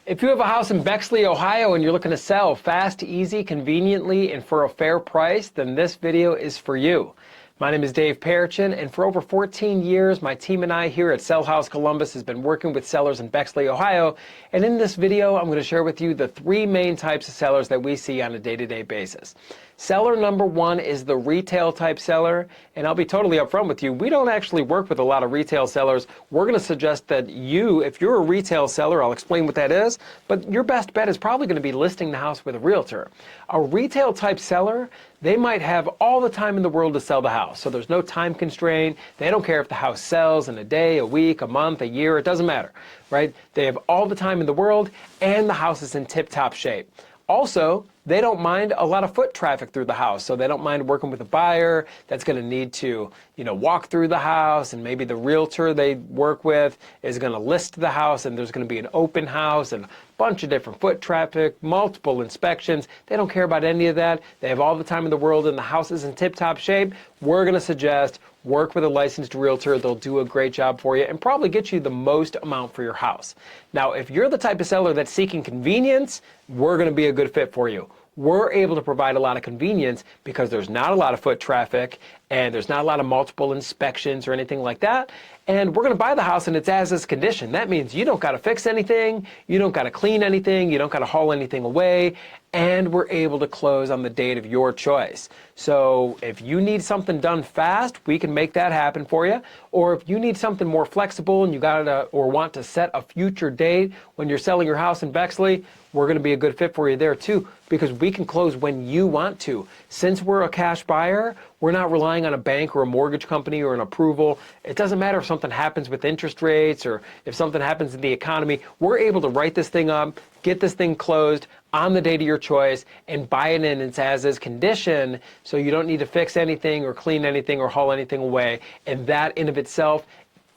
If you have a house in Bexley, Ohio, and you're looking to sell fast, easy, conveniently, and for a fair price, then this video is for you. My name is Dave Perichin, and for over 14 years, my team and I here at Sell House Columbus has been working with sellers in Bexley, Ohio. And in this video, I'm going to share with you the three main types of sellers that we see on a day-to-day basis. Seller number one is the retail type seller, and I'll be totally upfront with you. We don't actually work with a lot of retail sellers. We're going to suggest that you, if you're a retail seller, I'll explain what that is, but your best bet is probably going to be listing the house with a realtor. A retail type seller, they might have all the time in the world to sell the house. So there's no time constraint. They don't care if the house sells in a day, a week, a month, a year, it doesn't matter, right? They have all the time in the world and the house is in tip-top shape. Also, they don't mind a lot of foot traffic through the house, so they don't mind working with a buyer that's going to need to, walk through the house, and maybe the realtor they work with is going to list the house, and there's going to be an open house and a bunch of different foot traffic, multiple inspections. They don't care about any of that. They have all the time in the world, and the house is in tip-top shape. We're going to suggest work with a licensed realtor. They'll do a great job for you and probably get you the most amount for your house. Now, if you're the type of seller that's seeking convenience, we're going to be a good fit for you. We're able to provide a lot of convenience because there's not a lot of foot traffic and there's not a lot of multiple inspections or anything like that. And we're going to buy the house and it's as is condition. That means you don't got to fix anything, you don't got to clean anything, you don't got to haul anything away, and we're able to close on the date of your choice. So if you need something done fast, we can make that happen for you. Or if you need something more flexible and you want to set a future date when you're selling your house in Bexley, we're going to be a good fit for you there too, because we can close when you want to. Since we're a cash buyer, we're not relying on a bank or a mortgage company or an approval. It doesn't matter if something happens with interest rates or if something happens in the economy. We're able to write this thing up, get this thing closed on the date of your choice, and buy it in its as-is condition, so you don't need to fix anything or clean anything or haul anything away. And that in of itself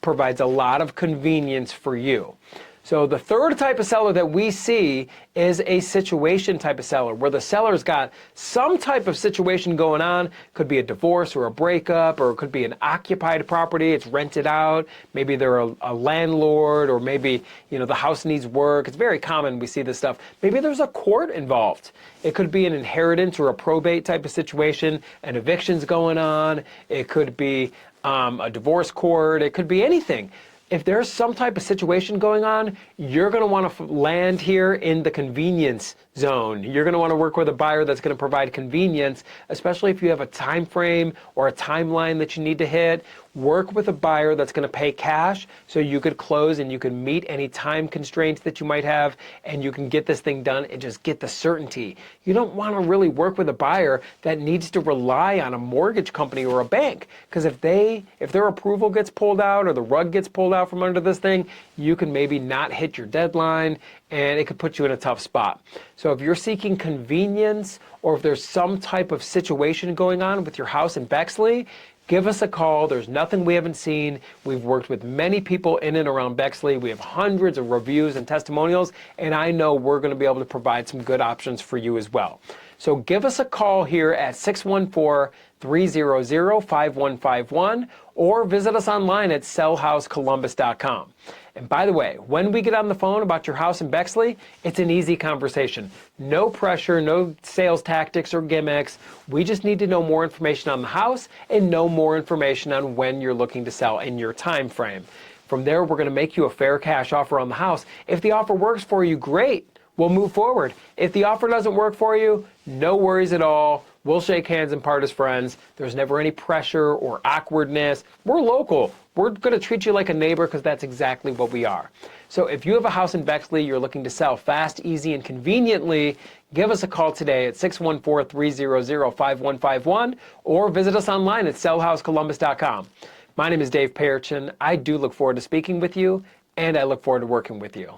provides a lot of convenience for you. So the third type of seller that we see is a situation type of seller, where the seller's got some type of situation going on. Could be a divorce or a breakup, or it could be an occupied property, it's rented out. Maybe they're a landlord, or maybe the house needs work. It's very common we see this stuff. Maybe there's a court involved. It could be an inheritance or a probate type of situation, an eviction's going on. It could be a divorce court. It could be anything. If there's some type of situation going on, you're going to want to land here in the convenience zone. You're going to want to work with a buyer that's going to provide convenience, especially if you have a time frame or a timeline that you need to hit. Work with a buyer that's going to pay cash so you could close and you can meet any time constraints that you might have, and you can get this thing done and just get the certainty. You don't want to really work with a buyer that needs to rely on a mortgage company or a bank, because if their approval gets pulled out or the rug gets pulled out from under this thing, you can maybe not hit your deadline and it could put you in a tough spot. So if you're seeking convenience, or if there's some type of situation going on with your house in Bexley, give us a call. There's nothing we haven't seen. We've worked with many people in and around Bexley. We have hundreds of reviews and testimonials, and I know we're going to be able to provide some good options for you as well. So give us a call here at 614-300-5151, or visit us online at sellhousecolumbus.com. And by the way, when we get on the phone about your house in Bexley, it's an easy conversation. No pressure, no sales tactics or gimmicks. We just need to know more information on the house and know more information on when you're looking to sell and your time frame. From there, we're going to make you a fair cash offer on the house. If the offer works for you, great. We'll move forward. If the offer doesn't work for you, no worries at all. We'll shake hands and part as friends. There's never any pressure or awkwardness. We're local. We're going to treat you like a neighbor, because that's exactly what we are. So if you have a house in Bexley you're looking to sell fast, easy, and conveniently, give us a call today at 614-300-5151, or visit us online at sellhousecolumbus.com. My name is Dave Perichin. I do look forward to speaking with you, and I look forward to working with you.